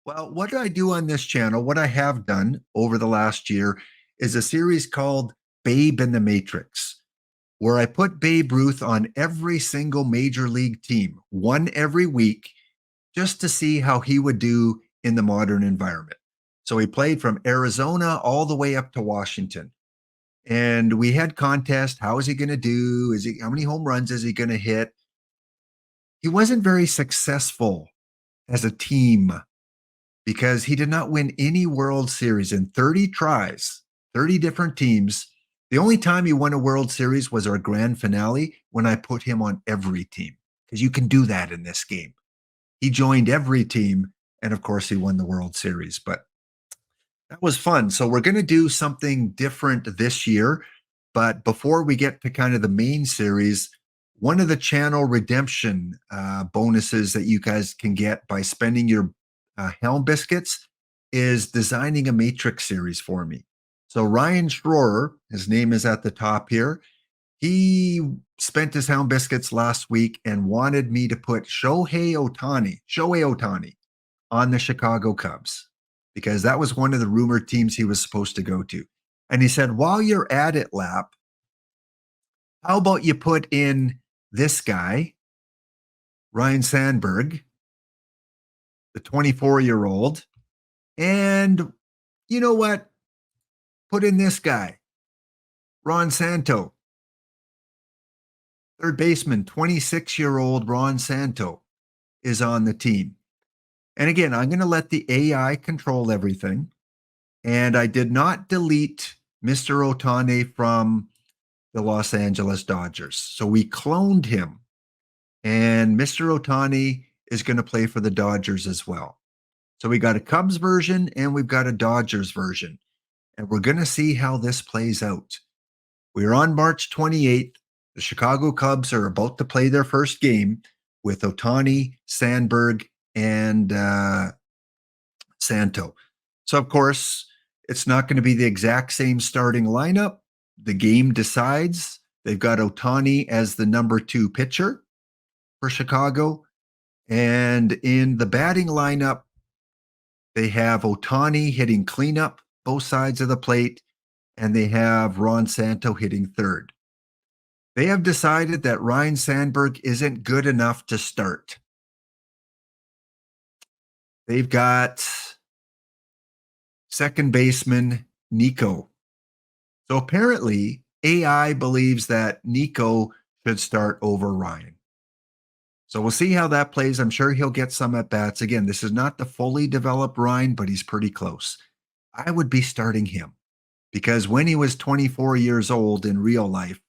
Well, what I do on this channel, what I have done over the last year, is a series called Babe in the Matrix, where I put Babe Ruth on every single major league team, one every week, just to see how he would do in the modern environment. So he played from Arizona all the way up to Washington. And we had contests. How is he going to do? How many home runs is he going to hit? He wasn't very successful as a team because he did not win any World Series in 30 tries, 30 different teams. The only time he won a World Series was our grand finale when I put him on every team, because you can do that in this game. He joined every team, and of course, he won the World Series. But that was fun. So we're going to do something different this year. But before we get to kind of the main series, one of the channel redemption bonuses that you guys can get by spending your Helm biscuits is designing a matrix series for me. So Ryan Schroer, his name is at the top here. He spent his Helm biscuits last week and wanted me to put Shohei Ohtani on the Chicago Cubs, because that was one of the rumored teams he was supposed to go to. And he said, while you're at it, Lap, how about you put in this guy, Ryne Sandberg, the 24-year-old, and you know what? Put in this guy, Ron Santo, third baseman, 26-year-old Ron Santo is on the team. And again, I'm going to let the AI control everything. And I did not delete Mr. Ohtani from the Los Angeles Dodgers. So we cloned him. And Mr. Ohtani is going to play for the Dodgers as well. So we got a Cubs version and we've got a Dodgers version. And we're going to see how this plays out. We're on March 28th. The Chicago Cubs are about to play their first game with Ohtani, Sandberg, and Santo. So, of course, it's not going to be the exact same starting lineup. The game decides. They've got Ohtani as the number 2 pitcher for Chicago. And in the batting lineup, they have Ohtani hitting cleanup, both sides of the plate, and they have Ron Santo hitting third. They have decided that Ryne Sandberg isn't good enough to start. They've got second baseman Nico. So apparently, AI believes that Nico should start over Ryne. So we'll see how that plays. I'm sure he'll get some at-bats. Again, this is not the fully developed Ryne, but he's pretty close. I would be starting him because when he was 24 years old in real life,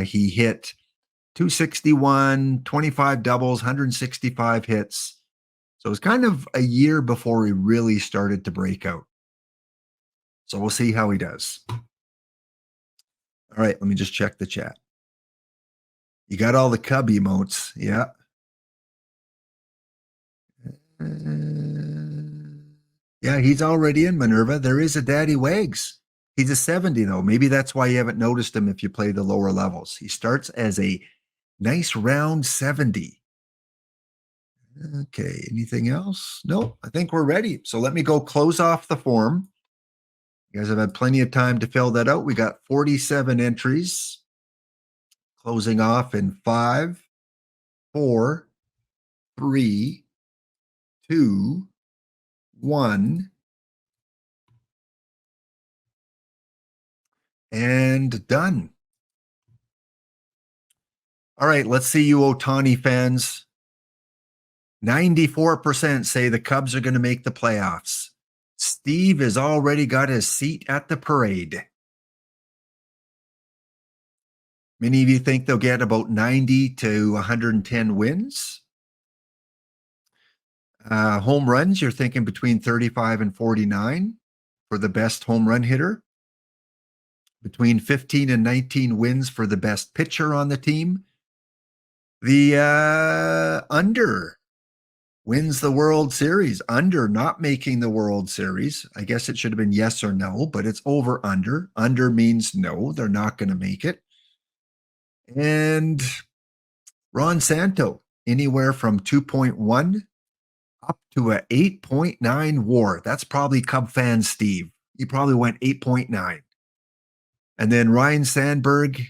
he hit 261, 25 doubles, 165 hits. So it was kind of a year before he really started to break out. So we'll see how he does. All right, let me just check the chat. You got all the Cub emotes. Yeah. Yeah, he's already in, Minerva. There is a Daddy Wags. He's a 70, though. Maybe that's why you haven't noticed him if you play the lower levels. He starts as a nice round 70. Okay, anything else? No, I think we're ready. So let me go close off the form. You guys have had plenty of time to fill that out. We got 47 entries. Closing off in 5, 4, 3, 2, 1. And done. All right, let's see you Ohtani fans. 94% say the Cubs are going to make the playoffs. Steve has already got his seat at the parade. Many of you think they'll get about 90 to 110 wins. Home runs, you're thinking between 35 and 49 for the best home run hitter. Between 15 and 19 wins for the best pitcher on the team. The under wins the World Series. Under not making the World Series. I guess it should have been yes or no, but it's over under. Under means no, they're not going to make it. And Ron Santo, anywhere from 2.1 up to a 8.9 WAR. That's probably Cub fan Steve. He probably went 8.9. And then Ryne Sandberg,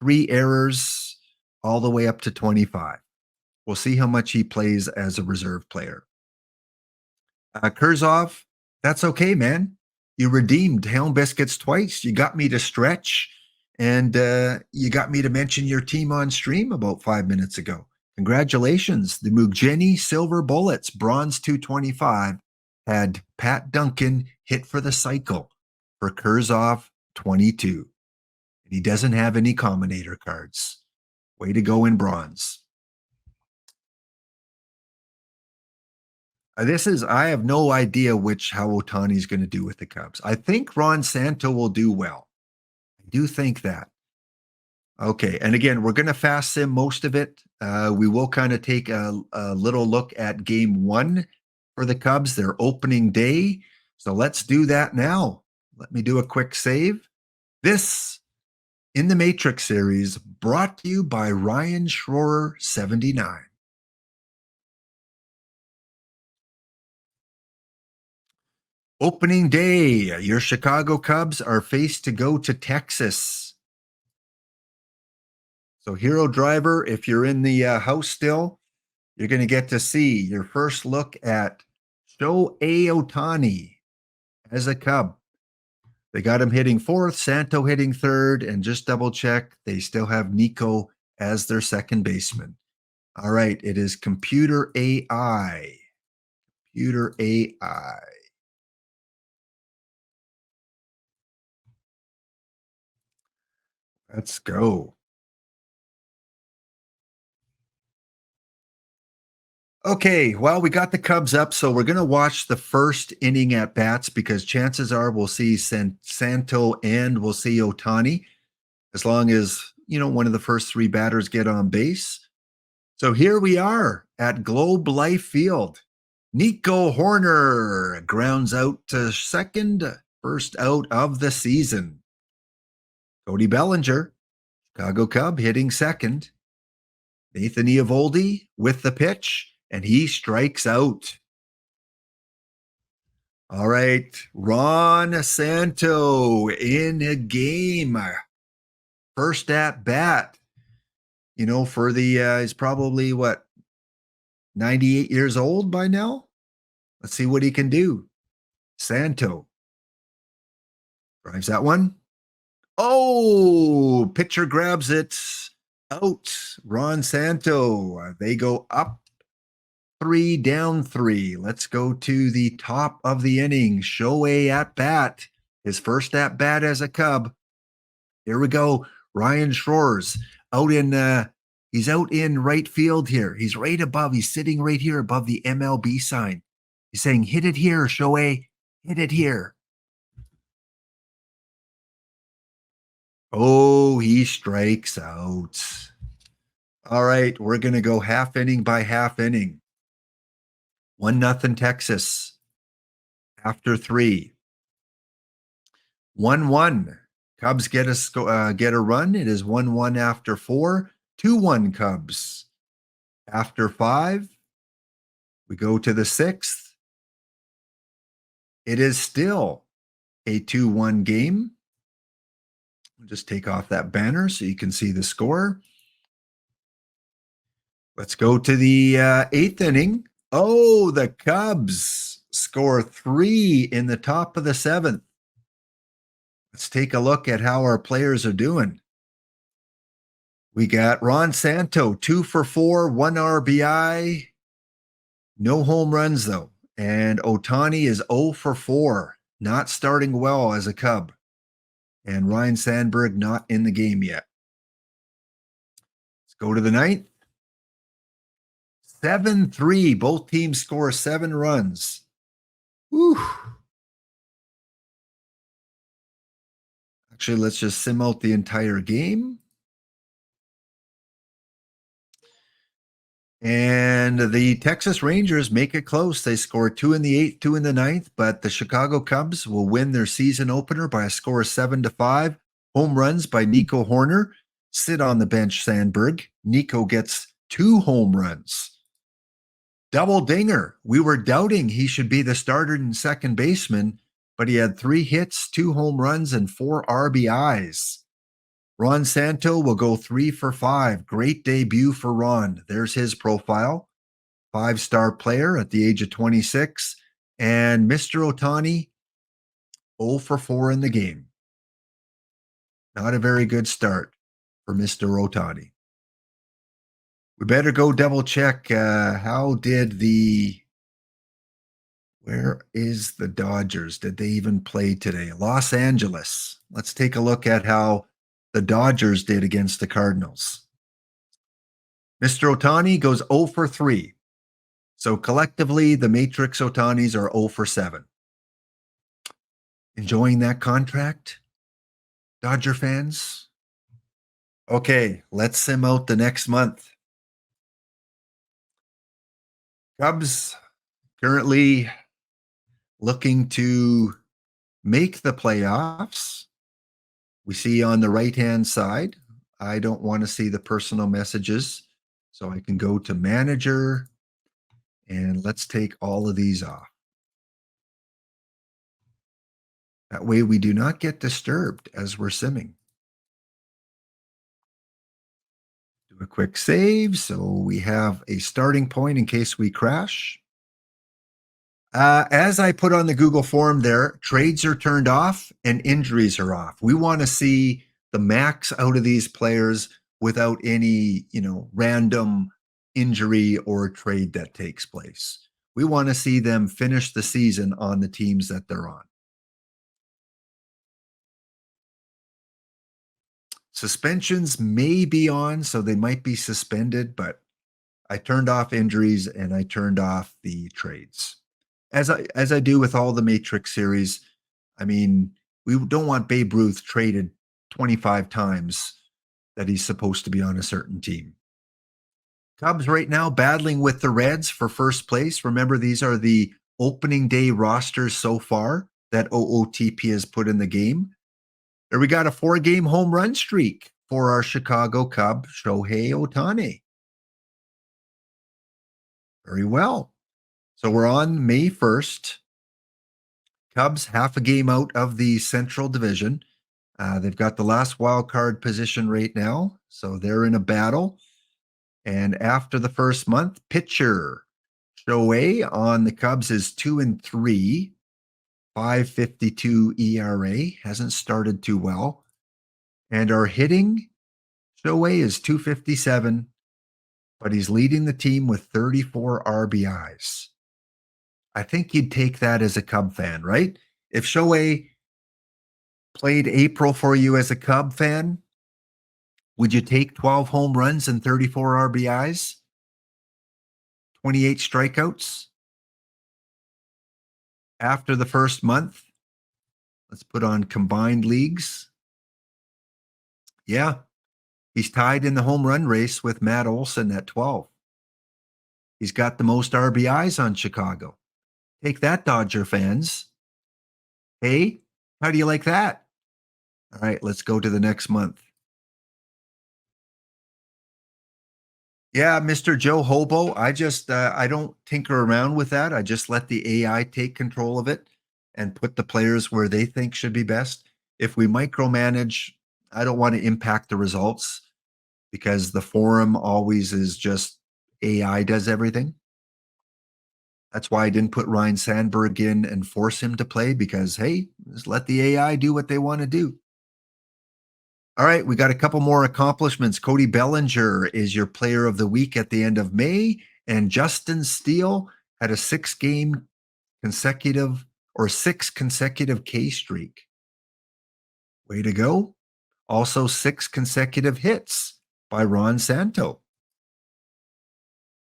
3 errors, all the way up to 25. We'll see how much he plays as a reserve player. Kurzov, that's okay, man. You redeemed Helm Biscuits twice. You got me to stretch, and you got me to mention your team on stream about 5 minutes ago. Congratulations. The Mugheni Silver Bullets, bronze 225, had Pat Duncan hit for the cycle for Kurzov 22. And he doesn't have any Combinator cards. Way to go in bronze. I have no idea how Ohtani's going to do with the Cubs. I think Ron Santo will do well. I do think that. Okay. And again, we're going to fast sim most of it. We will kind of take a little look at game 1 for the Cubs, their opening day. So let's do that now. Let me do a quick save. This in the Matrix series brought to you by Ryan Schroer 79. Opening day, your Chicago Cubs are faced to go to Texas. So Hero Driver, if you're in the house still, you're going to get to see your first look at Shohei Ohtani as a Cub. They got him hitting 4th, Santo hitting 3rd, and just double check, they still have Nico as their second baseman. All right, it is computer AI. Computer AI. Let's go. Okay, well, we got the Cubs up, so we're going to watch the first inning at bats because chances are we'll see Santo and we'll see Ohtani as long as, one of the first 3 batters get on base. So here we are at Globe Life Field. Nico Horner grounds out to second, first out of the season. Cody Bellinger, Chicago Cub, hitting second. Nathan Eovaldi with the pitch, and he strikes out. All right, Ron Santo in a game. First at bat. For the, he's probably 98 years old by now? Let's see what he can do. Santo drives that one. Oh, pitcher grabs it. Out. Ron Santo. They go up 3, down 3. Let's go to the top of the inning. Shohei at bat. His first at bat as a Cub. Here we go. Ryan Schroers he's out in right field here. He's right above. He's sitting right here above the MLB sign. He's saying, hit it here, Shohei. Hit it here. Oh, he strikes out. All right, we're going to go half inning by half inning. 1-0 Texas after 3. 1-1. Cubs get a run. It is 1-1 after 4. 2-1 Cubs. After 5, we go to the 6th. It is still a 2-1 game. We'll just take off that banner so you can see the score. Let's go to the 8th inning. Oh, the Cubs score 3 in the top of the 7th. Let's take a look at how our players are doing. We got Ron Santo, 2 for 4, 1 RBI. No home runs, though. And Ohtani is 0 for 4, not starting well as a Cub. And Ryne Sandberg not in the game yet. Let's go to the 9th. 7-3. Both teams score 7 runs. Whew. Actually, let's just sim out the entire game. And the Texas Rangers make it close. They score 2 in the 8th, 2 in the 9th, but the Chicago Cubs will win their season opener by a score of 7-5. Home runs by Nico Horner. Sit on the bench, Sandberg. Nico gets 2 home runs. Double dinger. We were doubting he should be the starter and second baseman, but he had 3 hits, 2 home runs, and 4 RBIs. Ron Santo will go 3 for 5. Great debut for Ron. There's his profile. 5-star player at the age of 26. And Mr. Ohtani, 0 for 4 in the game. Not a very good start for Mr. Ohtani. We better go double check. Where is the Dodgers? Did they even play today? Los Angeles. Let's take a look at how the Dodgers did against the Cardinals. Mr. Ohtani goes 0 for 3. So collectively, the Matrix Ohtanis are 0 for 7. Enjoying that contract, Dodger fans? Okay, let's sim out the next month. Cubs currently looking to make the playoffs. We see on the right-hand side, I don't want to see the personal messages, so I can go to manager, and let's take all of these off. That way we do not get disturbed as we're simming. Do a quick save, so we have a starting point in case we crash. As I put on the Google form there, trades are turned off and injuries are off. We want to see the max out of these players without any, random injury or trade that takes place. We want to see them finish the season on the teams that they're on. Suspensions may be on, so they might be suspended, but I turned off injuries and I turned off the trades. As I do with all the Matrix series, I mean, we don't want Babe Ruth traded 25 times that he's supposed to be on a certain team. Cubs right now battling with the Reds for first place. Remember, these are the opening day rosters so far that OOTP has put in the game. There we got a 4-game home run streak for our Chicago Cub, Shohei Ohtani. Very well. So we're on May 1st. Cubs half a game out of the Central Division. They've got the last wild card position right now, so they're in a battle. And after the first month, pitcher Shohei on the Cubs is 2-3, 5.52 ERA. Hasn't started too well. And our hitting Shohei is 257, but he's leading the team with 34 RBIs. I think you'd take that as a Cub fan, right? If Shohei played April for you as a Cub fan, would you take 12 home runs and 34 RBIs? 28 strikeouts? After the first month, let's put on combined leagues. Yeah, he's tied in the home run race with Matt Olson at 12. He's got the most RBIs on Chicago. Take that, Dodger fans. Hey, how do you like that? All right, let's go to the next month. Yeah, Mr. Joe Hobo, I don't tinker around with that. I just let the AI take control of it and put the players where they think should be best. If we micromanage, I don't want to impact the results because the forum always is just AI does everything. That's why I didn't put Ryne Sandberg in and force him to play because, hey, just let the AI do what they want to do. All right, we got a couple more accomplishments. Cody Bellinger is your player of the week at the end of May, and Justin Steele had a 6 consecutive K streak. Way to go. Also 6 consecutive hits by Ron Santo.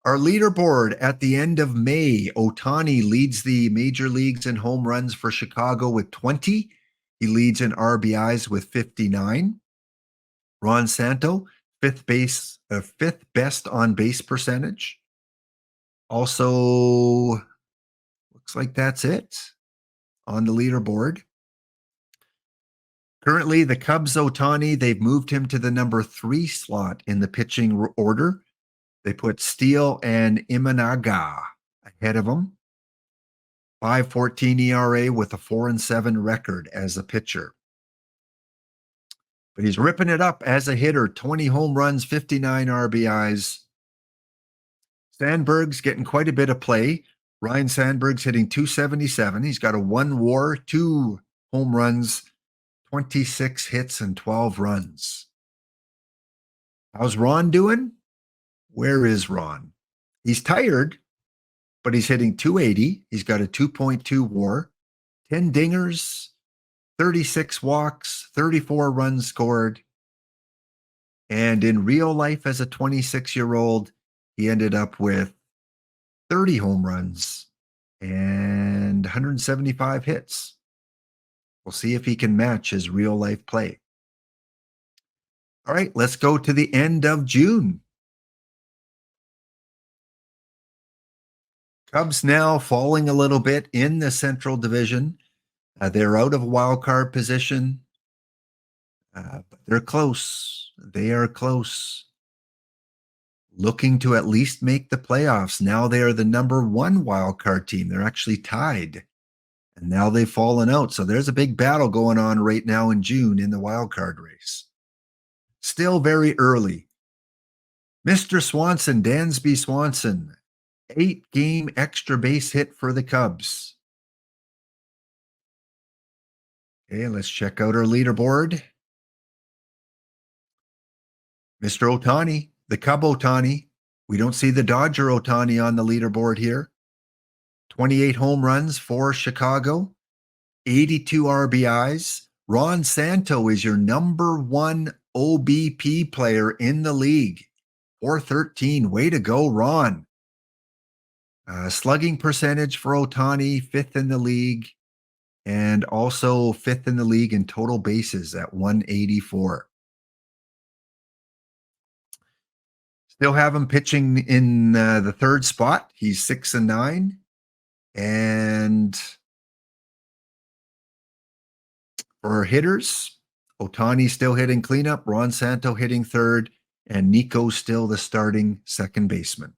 Our leaderboard at the end of May, Ohtani leads the major leagues in home runs for Chicago with 20. He leads in RBIs with 59. Ron Santo, fifth best on base percentage. Also, looks like that's it on the leaderboard. Currently, the Cubs Ohtani, they've moved him to the number 3 slot in the pitching order. They put Steele and Imanaga ahead of him. 5.14 ERA with a 4-7 record as a pitcher. But he's ripping it up as a hitter. 20 home runs, 59 RBIs. Sandberg's getting quite a bit of play. Ryne Sandberg's hitting 277. He's got a 1 WAR, 2 home runs, 26 hits, and 12 runs. How's Ron doing? Where is Ron? He's tired, but he's hitting 280. He's got a 2.2 WAR, 10 dingers, 36 walks, 34 runs scored. And in real life, as a 26-year-old, he ended up with 30 home runs and 175 hits. We'll see if he can match his real life play. All right, let's go to the end of June. Cubs now falling a little bit in the Central Division. They're out of wild card position, but they're close. They are close. Looking to at least make the playoffs. Now they are the number 1 wild card team. They're actually tied. And now they've fallen out. So there's a big battle going on right now in June in the wild card race. Still very early. Mr. Swanson, Dansby Swanson, 8-game extra base hit for the Cubs. Okay, let's check out our leaderboard. Mr. Ohtani, the Cub Ohtani. We don't see the Dodger Ohtani on the leaderboard here. 28 home runs for Chicago, 82 RBIs. Ron Santo is your number 1 OBP player in the league. 413. Way to go, Ron. Slugging percentage for Ohtani, 5th in the league, and also 5th in the league in total bases at 184. Still have him pitching in the 3rd spot. He's 6-9. And for hitters, Ohtani still hitting cleanup, Ron Santo hitting 3rd, and Nico still the starting 2nd baseman.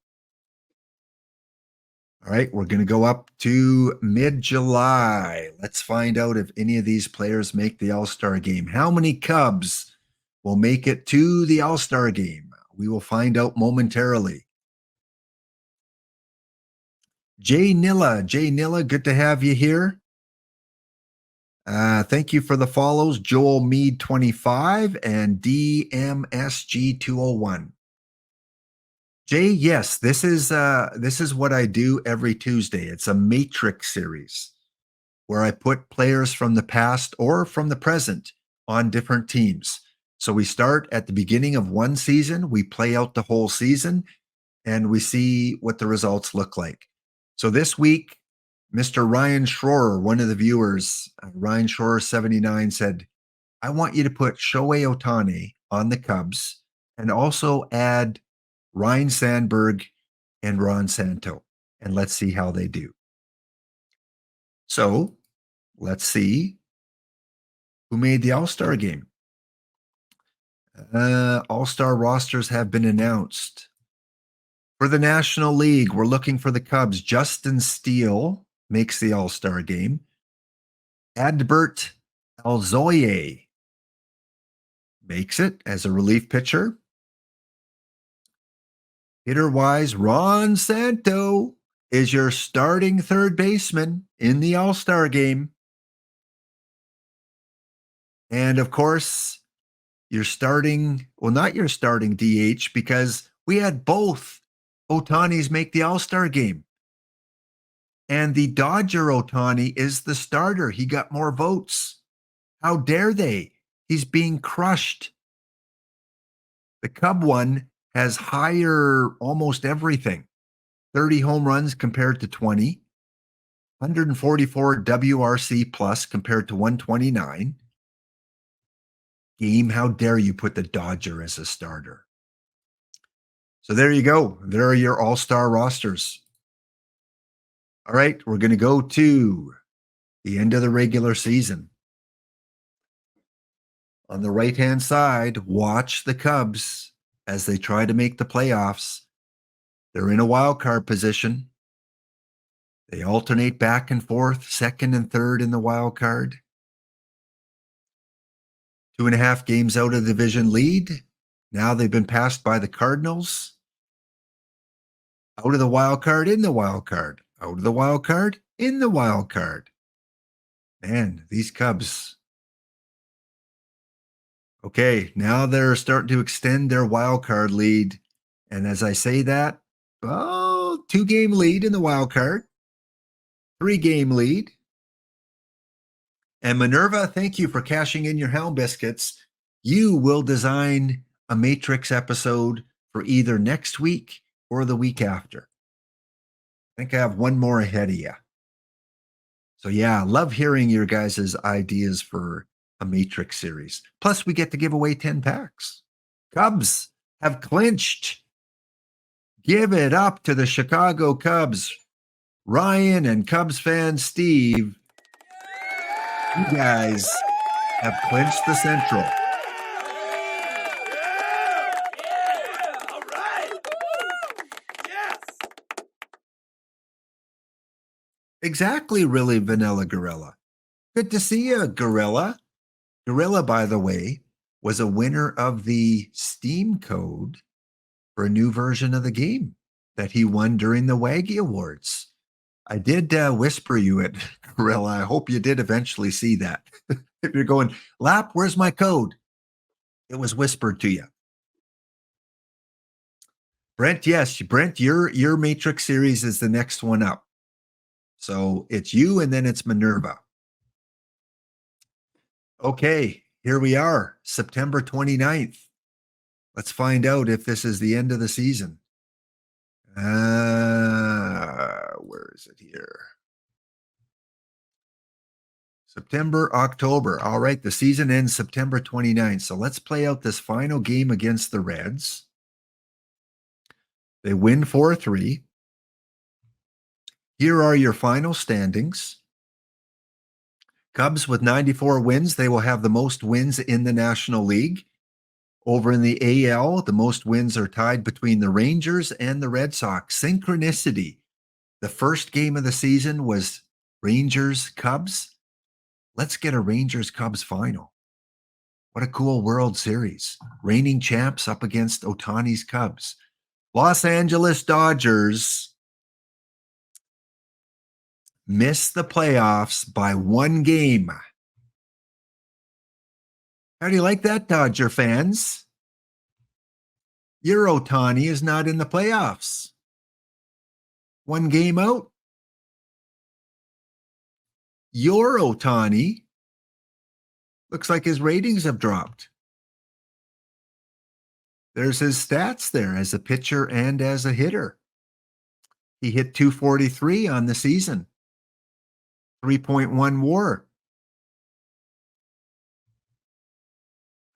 All right, we're going to go up to mid-July. Let's find out if any of these players make the All-Star game. How many Cubs will make it to the All-Star game? We will find out momentarily. Jay Nilla, good to have you here. Thank you for the follows, Joel Mead 25 and DMSG 201. Jay, yes, this is what I do every Tuesday. It's a matrix series where I put players from the past or from the present on different teams. So we start at the beginning of one season, we play out the whole season, and we see what the results look like. So this week, Mr. Ryan Schroer, one of the viewers, Ryan Schroer 79 said, I want you to put Shohei Ohtani on the Cubs and also add Ryne Sandberg and Ron Santo, and let's see how they do. So let's see who made the All-Star game. All-Star rosters have been announced. For the National League, we're looking for the Cubs. Justin Steele makes the All-Star game. Adbert Alzoye makes it as a relief pitcher. Hitter-wise, Ron Santo is your starting 3rd baseman in the All-Star game. And of course, your starting, well, not your starting DH, because we had both Ohtanis make the All-Star game. And the Dodger Ohtani is the starter. He got more votes. How dare they? He's being crushed. The Cub one has higher almost everything. 30 home runs compared to 20. 144 WRC plus compared to 129. Game, how dare you put the Dodger as a starter? So there you go. There are your all-star rosters. All right, we're going to go to the end of the regular season. On the right-hand side, watch the Cubs as they try to make the playoffs. They're in a wild card position. They alternate back and forth, second and third in the wild card. 2.5 games out of the division lead. Now they've been passed by the Cardinals. Out of the wild card, in the wild card. Out of the wild card, in the wild card. Man, these Cubs. Okay, now they're starting to extend their wild card lead. And as I say that, 2-game lead in the wild card, 3-game lead. And Minerva, thank you for cashing in your Helm Biscuits. You will design a Matrix episode for either next week or the week after. I think I have one more ahead of you. So yeah, love hearing your guys' ideas for a Matrix series. Plus, we get to give away 10 packs. Cubs have clinched. Give it up to the Chicago Cubs. Ryan and Cubs fan Steve, you guys have clinched the Central. All right. Yes. Exactly, really, Vanilla Gorilla. Good to see you, Gorilla. Gorilla, by the way, was a winner of the Steam code for a new version of the game that he won during the Waggy Awards. I did whisper you it, Gorilla. I hope you did eventually see that. If you're going, Lap, where's my code? It was whispered to you. Brent, yes, Brent, your Matrix series is the next one up. So it's you and then it's Minerva. Okay, here we are, September 29th. Let's find out if this is the end of the season. Where is it here? September, October. All right, the season ends September 29th. So let's play out this final game against the Reds. They win 4-3. Here are your final standings. Cubs with 94 wins. They will have the most wins in the National League. Over in the AL, the most wins are tied between the Rangers and the Red Sox. Synchronicity. The first game of the season was Rangers-Cubs. Let's get a Rangers-Cubs final. What a cool World Series. Reigning champs up against Ohtani's Cubs. Los Angeles Dodgers missed the playoffs by 1 game. How do you like that, Dodger fans? Your Ohtani is not in the playoffs. 1 game out. Your Ohtani looks like his ratings have dropped. There's his stats there as a pitcher and as a hitter. He hit 243 on the season, 3.1 WAR.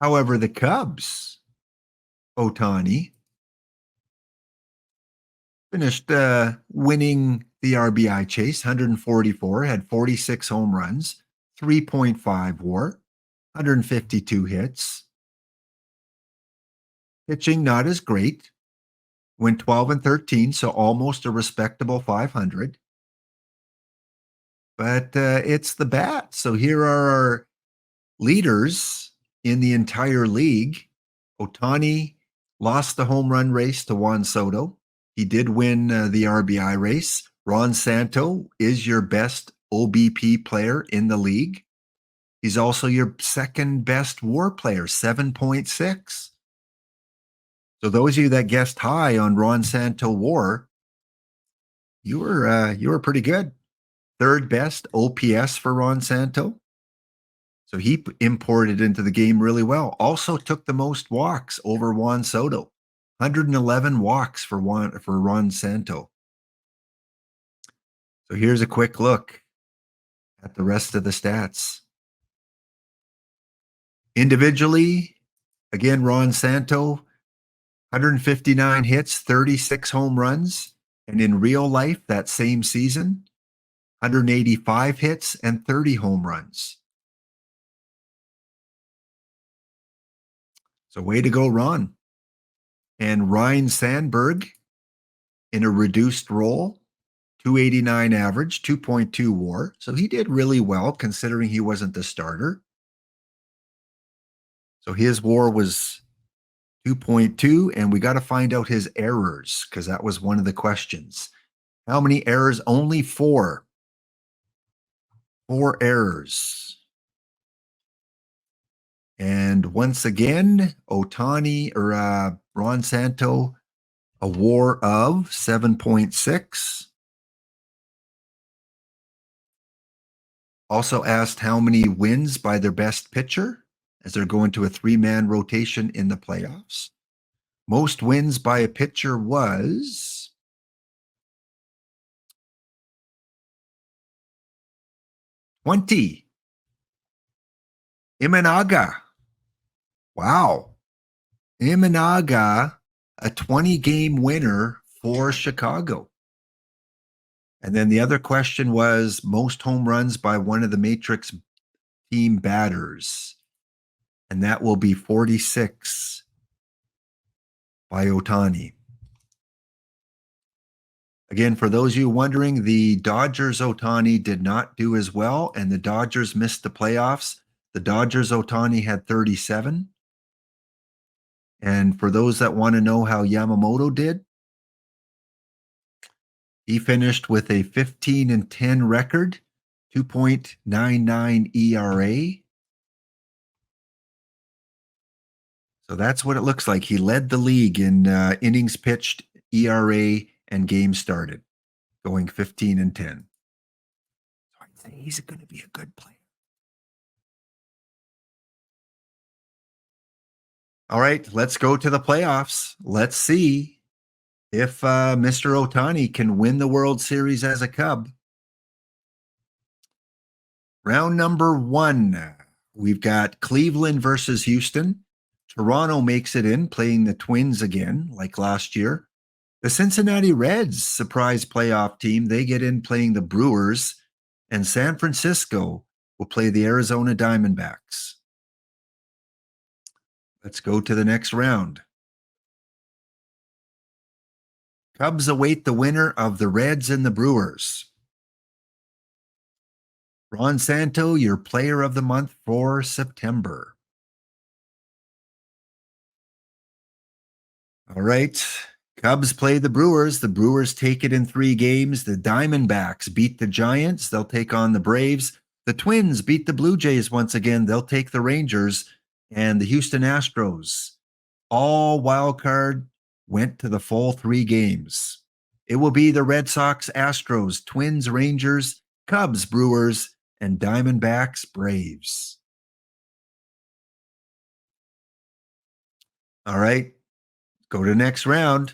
However, the Cubs, Ohtani, finished winning the RBI chase, 144, had 46 home runs, 3.5 WAR, 152 hits. Pitching not as great. Went 12-13, so almost a respectable 500. But it's the bat. So here are our leaders in the entire league. Ohtani lost the home run race to Juan Soto. He did win the RBI race. Ron Santo is your best OBP player in the league. He's also your second best WAR player, 7.6. So those of you that guessed high on Ron Santo WAR, you were pretty good. Third best OPS for Ron Santo. So he imported into the game really well. Also took the most walks over Juan Soto. 111 walks for Ron Santo. So here's a quick look at the rest of the stats. Individually, again, Ron Santo, 159 hits, 36 home runs. And in real life, that same season, 185 hits and 30 home runs. So way to go, Ron. And Ryne Sandberg in a reduced role, .289 average, 2.2 WAR. So he did really well considering he wasn't the starter. So his WAR was 2.2, and we got to find out his errors because that was one of the questions. How many errors? Only 4. 4 errors. And once again, Ohtani or Ron Santo, a WAR of 7.6. Also asked how many wins by their best pitcher as they're going to a 3-man rotation in the playoffs. Most wins by a pitcher was 20. Imanaga. Wow. Imanaga, a 20-game winner for Chicago. And then the other question was most home runs by one of the Matrix team batters. And that will be 46 by Ohtani. Again, for those of you wondering, the Dodgers Ohtani did not do as well, and the Dodgers missed the playoffs. The Dodgers Ohtani had 37. And for those that want to know how Yamamoto did, he finished with a 15-10 record, 2.99 ERA. So that's what it looks like. He led the league in innings pitched, ERA, and games started, going 15-10. So I'd say he's going to be a good player. All right, let's go to the playoffs. Let's see if Mr. Ohtani can win the World Series as a Cub. Round number 1, we've got Cleveland versus Houston. Toronto makes it in, playing the Twins again, like last year. The Cincinnati Reds, surprise playoff team, they get in playing the Brewers. And San Francisco will play the Arizona Diamondbacks. Let's go to the next round. Cubs await the winner of the Reds and the Brewers. Ron Santo, your player of the month for September. All right. Cubs play the Brewers. The Brewers take it in 3 games. The Diamondbacks beat the Giants. They'll take on the Braves. The Twins beat the Blue Jays once again. They'll take the Rangers. And the Houston Astros, all wild card, went to the full 3 games. It will be the Red Sox, Astros, Twins, Rangers, Cubs, Brewers, and Diamondbacks, Braves. All right, go to the next round.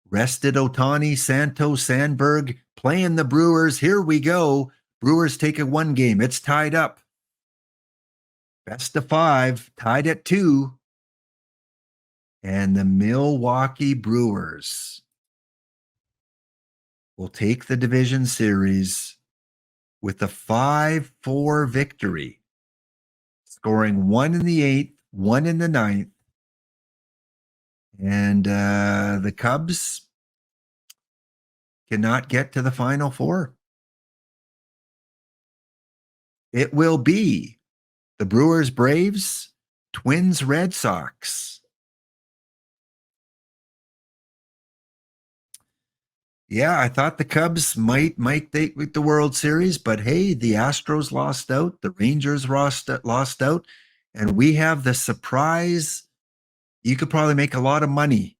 Rested Ohtani, Santo, Sandberg, playing the Brewers. Here we go. Brewers take a 1 game. It's tied up. Best of 5, tied at 2. And the Milwaukee Brewers will take the division series with a 5-4 victory, scoring 1 in the 8th, 1 in the 9th. And the Cubs cannot get to the Final 4. It will be the Brewers, Braves, Twins, Red Sox. Yeah, I thought the Cubs might take with the World Series, but hey, the Astros lost out, the Rangers lost out, and we have the surprise. You could probably make a lot of money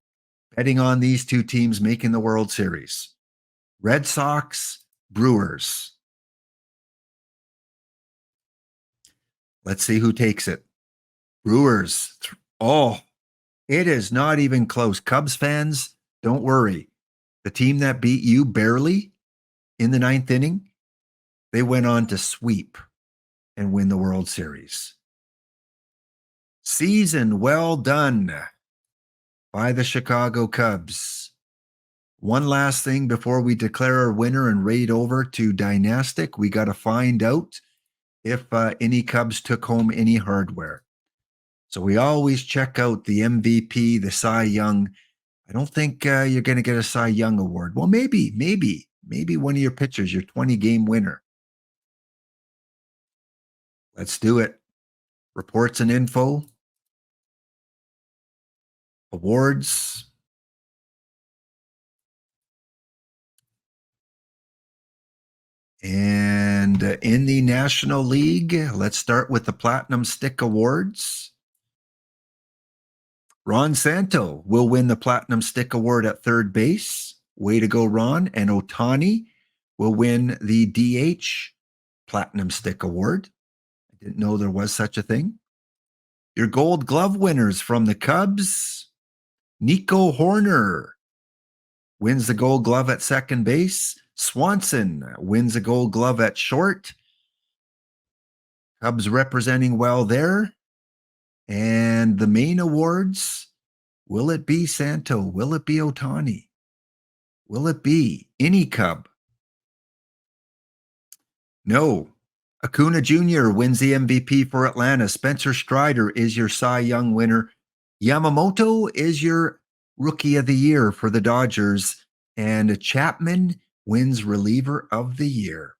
betting on these 2 teams making the World Series. Red Sox, Brewers. Let's see who takes it. Brewers. Oh, it is not even close. Cubs fans, don't worry. The team that beat you barely in the 9th inning, they went on to sweep and win the World Series. Season well done by the Chicago Cubs. One last thing before we declare our winner and raid over to Dynastic, we got to find out if any Cubs took home any hardware. So we always check out the MVP, the Cy Young. I don't think you're going to get a Cy Young award. Well, maybe. Maybe one of your pitchers, your 20-game winner. Let's do it. Reports and info. Awards. And in the National League, let's start with the Platinum Stick Awards. Ron Santo will win the Platinum Stick Award at third base. Way to go, Ron. And Ohtani will win the DH Platinum Stick Award. I didn't know there was such a thing. Your Gold Glove winners from the Cubs. Nico Horner wins the Gold Glove at second base. Swanson wins a Gold Glove at short. Cubs representing well there. And the main awards, will it be Santo? Will it be Ohtani? Will it be any Cub? No. Acuna Jr. wins the MVP for Atlanta. Spencer Strider is your Cy Young winner. Yamamoto is your Rookie of the Year for the Dodgers. And Chapman wins Reliever of the Year.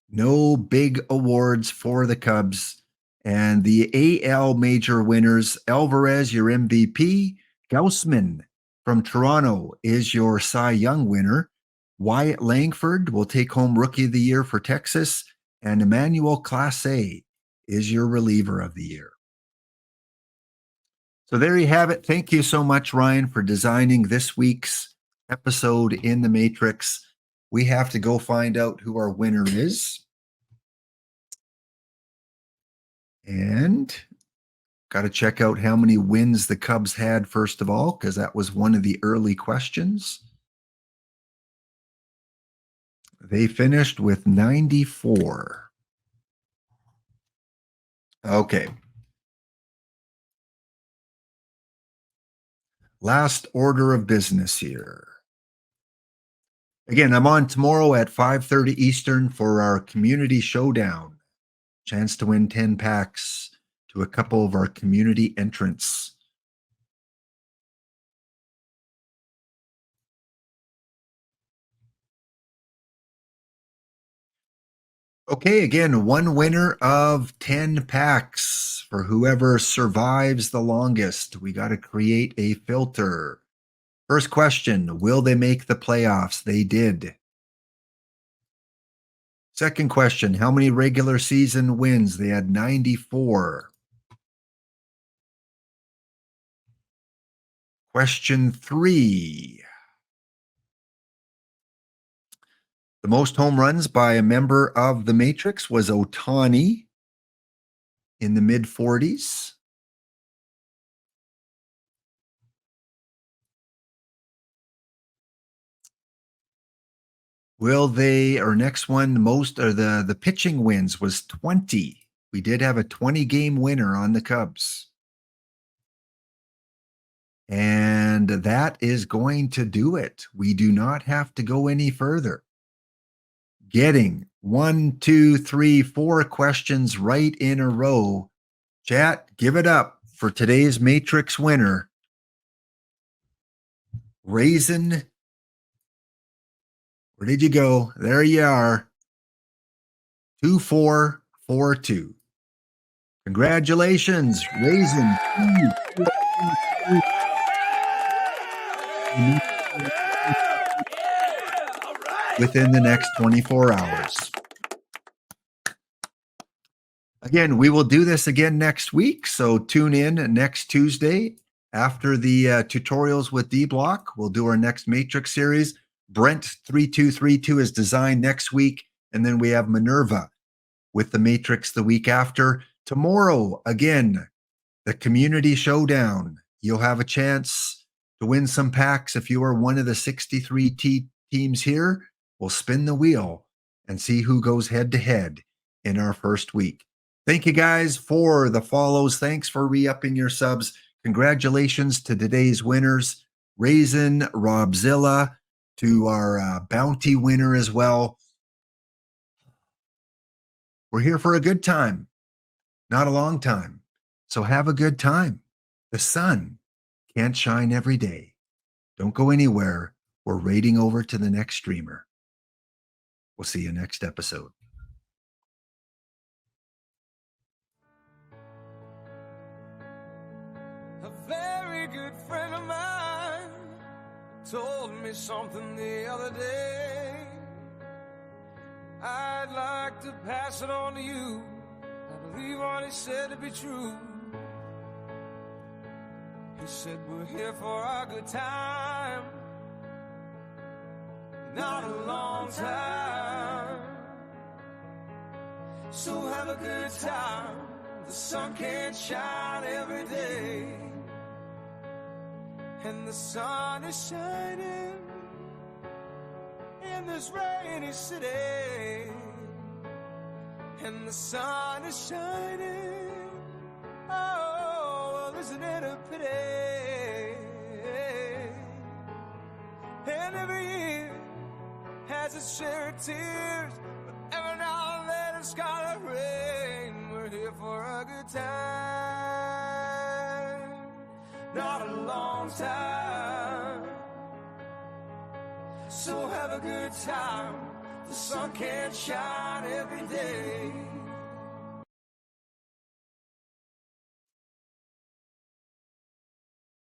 No big awards for the Cubs. And the AL major winners, Alvarez, your MVP. Gaussman from Toronto is your Cy Young winner. Wyatt Langford will take home Rookie of the Year for Texas. And Emmanuel Clase is your Reliever of the Year. So there you have it. Thank you so much, Ryne, for designing this week's episode in the Matrix. We have to go find out who our winner is. And got to check out how many wins the Cubs had, first of all, because that was one of the early questions. They finished with 94. Okay. Last order of business here. Again, I'm on tomorrow at 5:30 Eastern for our community showdown. Chance to win 10 packs to a couple of our community entrants. Okay, again, one winner of 10 packs for whoever survives the longest. We got to create a filter. First question, will they make the playoffs? They did. Second question, how many regular season wins? They had 94. Question 3. The most home runs by a member of the Matrix was Ohtani in the mid-40s. Will they, or next one, most, or the pitching wins was 20. We did have a 20-game winner on the Cubs. And that is going to do it. We do not have to go any further. Getting 1, 2, 3, 4 questions right in a row. Chat, give it up for today's Matrix winner. Raisin. Where did you go? There you are. 2442. Congratulations, Raisin. Within the next 24 hours. Again, we will do this again next week, so tune in next Tuesday after the tutorials with D-Block. We'll do our next Matrix series. Brent 3232 is designed next week, and then we have Minerva with the Matrix the week after. Tomorrow, again, the Community Showdown. You'll have a chance to win some packs if you are one of the 63 teams here. We'll spin the wheel and see who goes head-to-head in our first week. Thank you guys for the follows. Thanks for re-upping your subs. Congratulations to today's winners. Raisin, Robzilla, to our bounty winner as well. We're here for a good time, not a long time. So have a good time. The sun can't shine every day. Don't go anywhere. we're raiding over to the next streamer. We'll see you next episode. A very good friend of mine told me something the other day. I'd like to pass it on to you. I believe what he said to be true. He said we're here for a good time, not a long time. So have a good time. The sun can't shine every day, and the sun is shining in this rainy city, and the sun is shining. Oh, well, isn't it a pity? And every year has its share of tears, but every now and then it's gotta rain. We're here for a good time, not a long time. So have a good time. The sun can't shine every day,